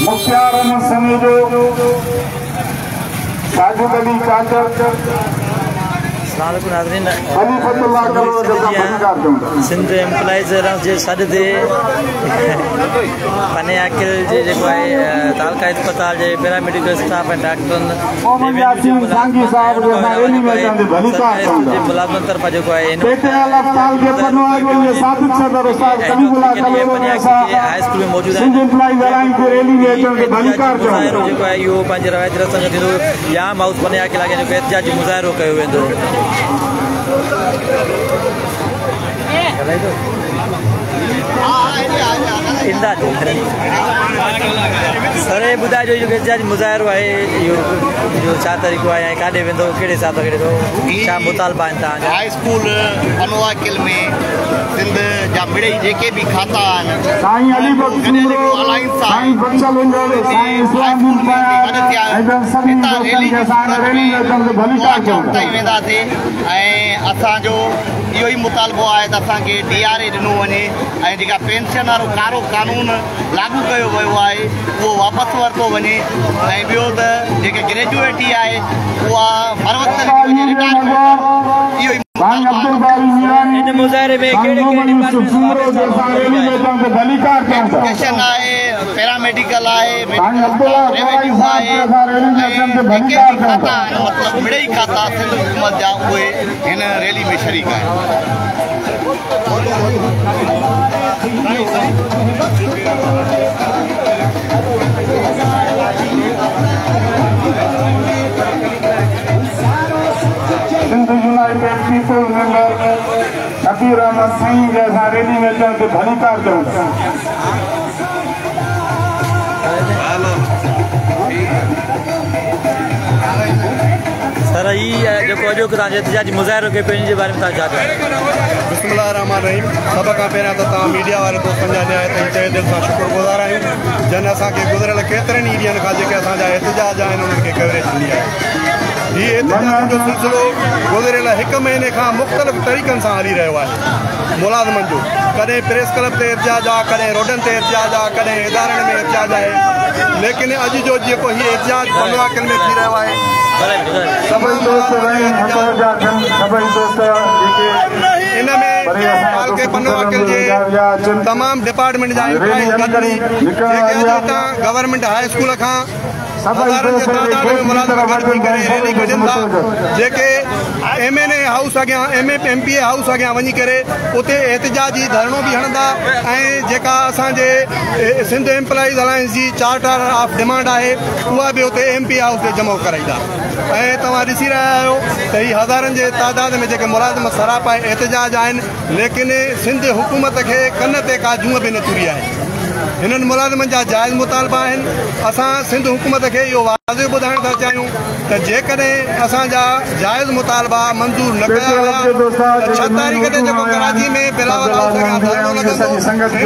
मुख्तार अहमद समीजो साजिद अली काकर Sindh employees जे सॾ ते पने आकिल जे जेको आहे तालका अस्पताल जे पैरामेडिकल स्टाफ ऐं डॉक्टरनि मुलाज़िमनि तरफ़ां जेको आहे हाई स्कूल में मौजूदु आहे जेको आहे इहो पंहिंजे रवायती रस्म थींदो जाम हाउस पने आकिल जेको एहतिजाजी मुज़ाहिरो कयो वेंदो। सरे ॿुधाइजो जो एहतिजाजी मुज़ाहिरो आहे इहो जो छा तरीक़ो आहे ऐं काॾे वेंदो कहिड़े हिसाब सां कहिड़े छा मुतालबा आहिनि तव्हांजा? हाई स्कूल पनवाकिल में सिंध जा मिड़ई जेके बि खाता आहिनि वेंदासीं ऐं असांजो इहो ई मुतालबो आहे त असांखे DRA ॾिनो वञे ऐं जेका पेंशन वारो कारो कानून लागू कयो वियो आहे उहो वापसि वरितो वञे ऐं ॿियो त जेके ग्रेजुएटी आहे उहा इहो ई इन मुज़ाहिरे में एजुकेशन आहे, पैरामेडिकल आहे, रेवेन्यू आहे, जेके बि खाता आहिनि मतिलबु मिड़ई खाता सिंध हुकूमत जा उहे हिन रैली में शरीक आहिनि। सिंध यूनाइटेड पीपल मेंबर शबीर अहमद साईं जे असां रैली में अचण ते भलीकार कयूं था। सर ही जेको अॼोको तव्हांजो एहतिजाजी मुज़ाहिरो कयो पियो इन जे बारे में तव्हां छा चओ? बिस्मिल्लाहिर्रहमानिर्रहीम। सभ खां पहिरियां त तव्हां मीडिया वारे दोस्तनि जा न्याय ताईं तहे दिलि सां शुक्रगुज़ार आहियूं जन असांखे गुज़िरियल केतिरनि ई ॾींहंनि खां जेके असांजा एहतिजाज आहिनि उन्हनि खे कवरेज ॾिनी आहे। हीउ एहतिजाज जो सिलसिलो गुज़िरियल 1 महीने खां मुख़्तलिफ़ तरीक़नि सां हली रहियो आहे। मुलाज़िमनि जो कॾहिं प्रेस क्लब ते एहतिजाज आहे, कॾहिं रोडनि ते एहतिजाज आहे, कॾहिं इदारनि में एहतिजाज आहे, लेकिन अॼु जो जेको हीउ एहतिजाज पनवाकिल में थी रहियो आहे इन में हल्के पनवाकिल जे तमामु डिपार्टमेंट जा गवर्नमेंट हाई स्कूल खां हज़ारनि जे तादाद में मुलाज़िम गॾु थी करे रैली कढनि था जेके MNA हाउस अॻियां MPA हाउस अॻियां वञी करे उते एहतिजाजी धरणो बि हणंदा ऐं जेका असांजे सिंध एम्प्लॉइज अलायंस जी चार्टर ऑफ डिमांड आहे उहा बि उते MP हाउस ते जमा कराईंदा। ऐं तव्हां ॾिसी रहिया आहियो त हीअ हज़ारनि जे तादाद में जेके मुलाज़िम सरापा एहतिजाज आहिनि, लेकिन सिंध हुकूमत खे कन ते का जूं बि न तुरी आहे। हिननि मुलाज़िमनि जा जाइज़ मुतालबा आहिनि। असां सिंध हुकूमत खे इहो वाज़िब ॿुधाइण था चाहियूं त जेकॾहिं असांजा जाइज़ मुतालबा मंज़ूर न कया विया त 6 तारीख़ ते जेको कराची में बिलावल हाउस अॻियां धरणो लॻंदो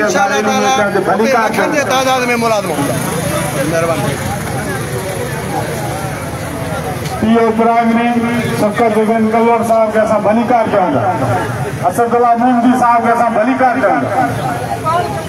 इंशाअल्लाह ताला उते लखनि जे तादाद में मुलाज़िम हूंदा। महिरबानी। पीओ प्राइमरी सफ़र जुगन कलर साहब के असां भलीकार कयूं था, असदुल्ला मेमदी साहब के असां भलीकार कयूं था।